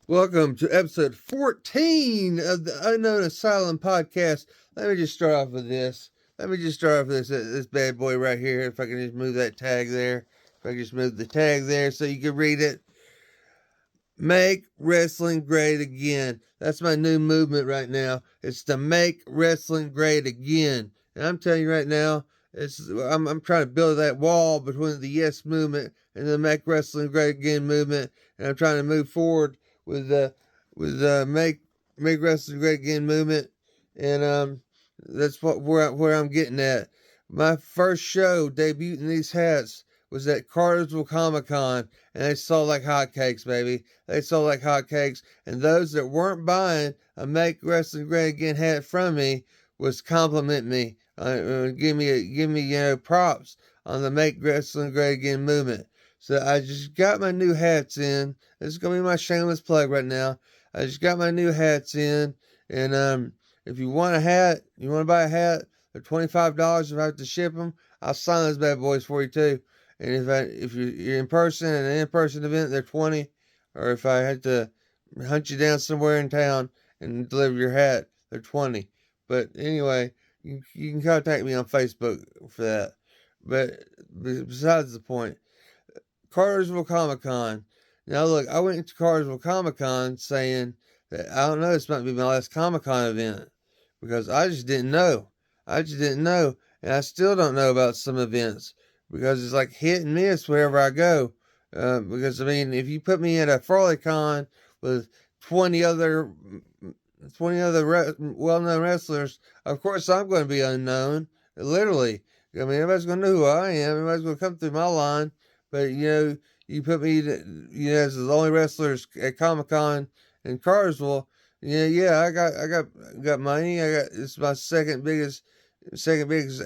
Welcome to episode 14 of the Unknown Asylum podcast. Let me just start off with this. This bad boy right here. If I can just move that tag there. If I can just move the tag there so you can read it. Make wrestling great again. That's my new movement right now. It's to make wrestling great again. And I'm telling you right now, I'm trying to build that wall between the yes movement and the make wrestling great again movement. And I'm trying to move forward with the make wrestling great again movement. And that's where I'm getting at. My first show debuting these hats was at Cartersville Comic Con, and they sold like hotcakes, baby. They sold like hotcakes, and those that weren't buying a Make Wrestling Great Again hat from me was compliment me, give me props on the Make Wrestling Great Again movement. So I just got my new hats in. This is gonna be my shameless plug right now. I just got my new hats in, and if you want a hat, you want to buy a hat, they're $25. If I have to ship them, I'll sign those bad boys for you too. And if you're in person at an in-person event, they're 20. Or if I had to hunt you down somewhere in town and deliver your hat, they're 20. But anyway, you can contact me on Facebook for that. But besides the point, Cartersville Comic Con. Now look, I went to Cartersville Comic Con saying that I don't know, this might be my last Comic Con event because I just didn't know. And I still don't know about some events because it's like hit and miss wherever I go. Because I mean, if you put me at a Farley Con with 20 other 20 other well-known wrestlers, of course I'm going to be unknown. Literally, I mean, everybody's going to know who I am. Everybody's going to come through my line. But you put me, as the only wrestlers at Comic Con in Cartersville. Yeah, I got money. It's my second biggest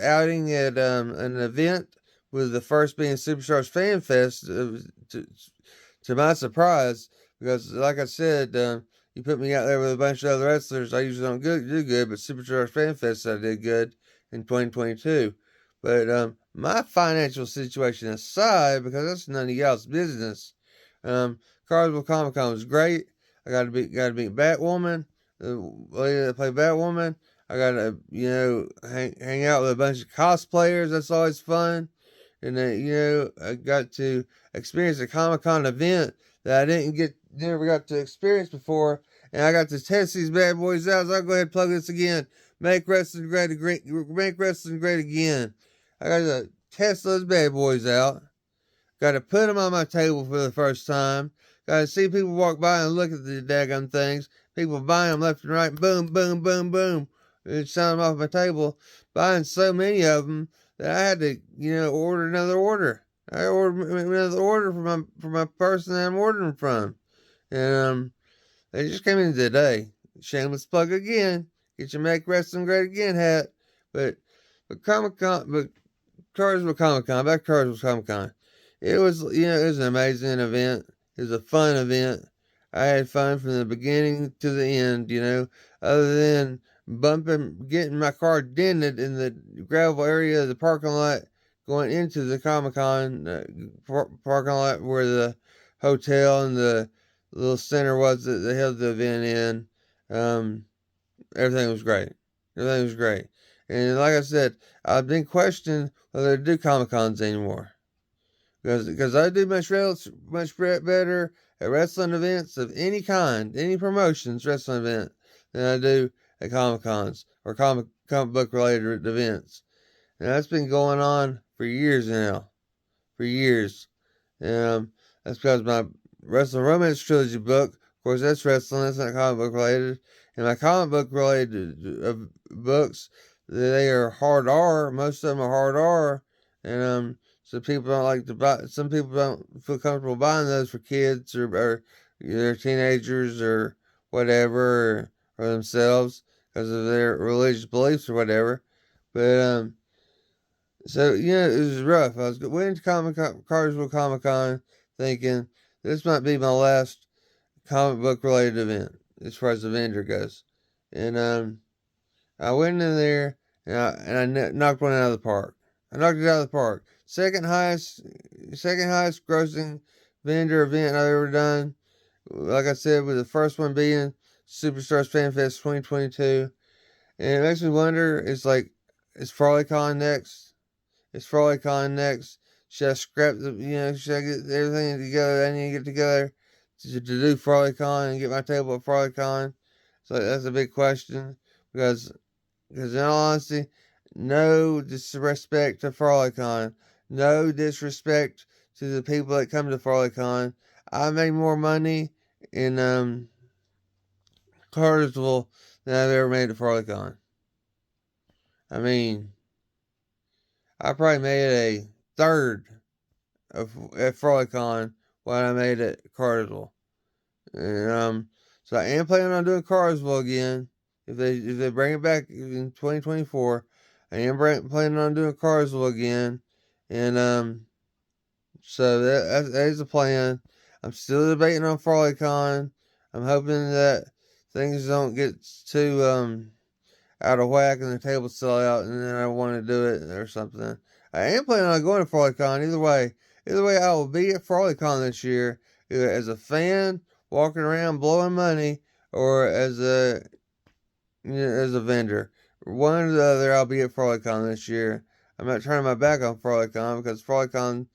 outing at an event, with the first being Superstars Fan Fest. To my surprise, because like I said, you put me out there with a bunch of other wrestlers, I usually don't do good, but Superstars Fan Fest I did good in 2022. But my financial situation aside, because that's none of y'all's business, Carnival Comic Con was great. I got to meet Batwoman, the lady that played Batwoman. I got to hang out with a bunch of cosplayers. That's always fun. And then I got to experience a Comic Con event that I never got to experience before, and I got to test these bad boys out. So I'll go ahead and plug this again. Make wrestling great again. I got to test those bad boys out. Got to put them on my table for the first time. Got to see people walk by and look at the daggum things. People buying them left and right. Boom, boom, boom, boom. And sound them off my table. Buying so many of them that I had to, order another order. I ordered another order for my person that I'm ordering from. And they just came in today. Shameless plug again. Get your Make Wrestling Great Again hat. But Comic Con, but Cartersville Comic Con, back to Cartersville Comic Con. It was an amazing event. It was a fun event. I had fun from the beginning to the end, other than getting my car dented in the gravel area of the parking lot going into the Comic Con parking lot where the hotel and the little center was that they held the event in. Everything was great. Everything was great. And like I said, I've been questioning whether to do Comic Cons anymore. Because I do much better at wrestling events of any kind, any promotions wrestling event, than I do at Comic Cons or comic book related events. And that's been going on for years now. For years. That's because my Wrestling Romance Trilogy book, of course, that's wrestling, that's not comic book related. And my comic book related books, they are hard R. Most of them are hard R. And so people don't like to buy. Some people don't feel comfortable buying those for kids or their teenagers or whatever, or themselves because of their religious beliefs or whatever. But so it was rough. I went to Cartersville Comic Con thinking this might be my last comic book related event as far as the vendor goes, and I went in there and I knocked one out of the park. I knocked it out of the park. Second highest grossing vendor event I've ever done like I said, with the first one being Superstars Fan Fest 2022. And it makes me wonder, it's like, is FrawleyCon next? Is FrawleyCon next? Should I scrap should I get everything together I need to get together to do FrawleyCon and get my table at FrawleyCon? So that's a big question because in all honesty, no disrespect to FrawleyCon, no disrespect to the people that come to FrawleyCon. I make more money in Cartersville than I've ever made at FrawleyCon. I mean, I probably made a third of at FrawleyCon what I made at Cartersville. And so I am planning on doing Cartersville again. If they bring it back in 2024, I am planning on doing Cartersville again. And so that is the plan. I'm still debating on FrawleyCon. I'm hoping that things don't get too out of whack and the table sell out and then I want to do it or something. I am planning on going to FrawleyCon either way. Either way, I will be at FrawleyCon this year, either as a fan walking around blowing money or as a vendor. One or the other, I'll be at FrawleyCon this year. I'm not turning my back on FrawleyCon because FrawleyCon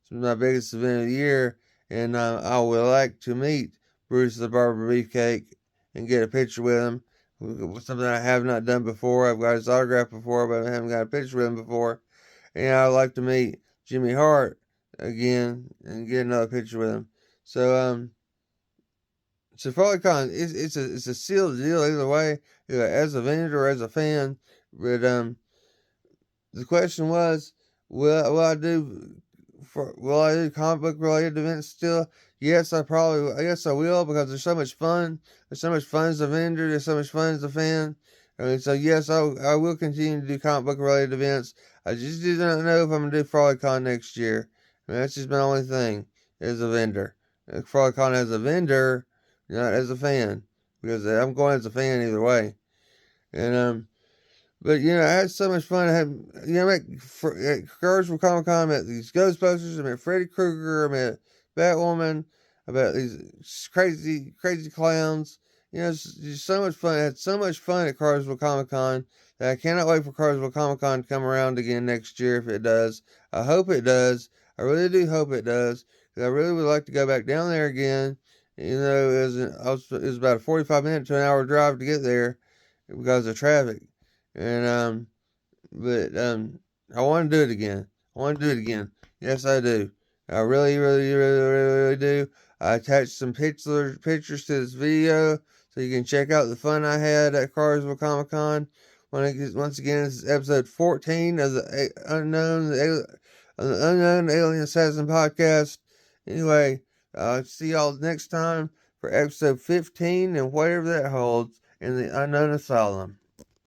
is my biggest event of the year, and I would like to meet Bruce the Barber Beefcake and get a picture with him. Something I have not done before. I've got his autograph before, but I haven't got a picture with him before. And I'd like to meet Jimmy Hart again and get another picture with him. So FrawleyCon, it's a sealed deal either way, either as a vendor or as a fan. But the question was, will I do comic book related events still? Yes, I will because there's so much fun. There's so much fun as a vendor. There's so much fun as a fan. I mean, so yes, I will continue to do comic book related events. I just do not know if I'm gonna do FrawleyCon next year. I mean, that's just my only thing as a vendor. FrawleyCon as a vendor, not as a fan, because I'm going as a fan either way. And but I had so much fun. I had at Cartersville Comic Con, I met these Ghostbusters. I met Freddy Krueger. I met Batwoman. I met these crazy clowns. It's just so much fun. I had so much fun at Cartersville Comic Con that I cannot wait for Cartersville Comic Con to come around again next year. If it does, I hope it does. I really do hope it does because I really would like to go back down there again. It was about a 45-minute to an hour drive to get there because of traffic. And but I want to do it again. I want to do it again. Yes, I do. I really, really, really, really, really do. I attached some pictures to this video so you can check out the fun I had at Cartersville Comic Con. Once again, this is episode 14 of the Unknown Alien Assassin podcast. Anyway, see y'all next time for episode 15 and whatever that holds in the Unknown Asylum.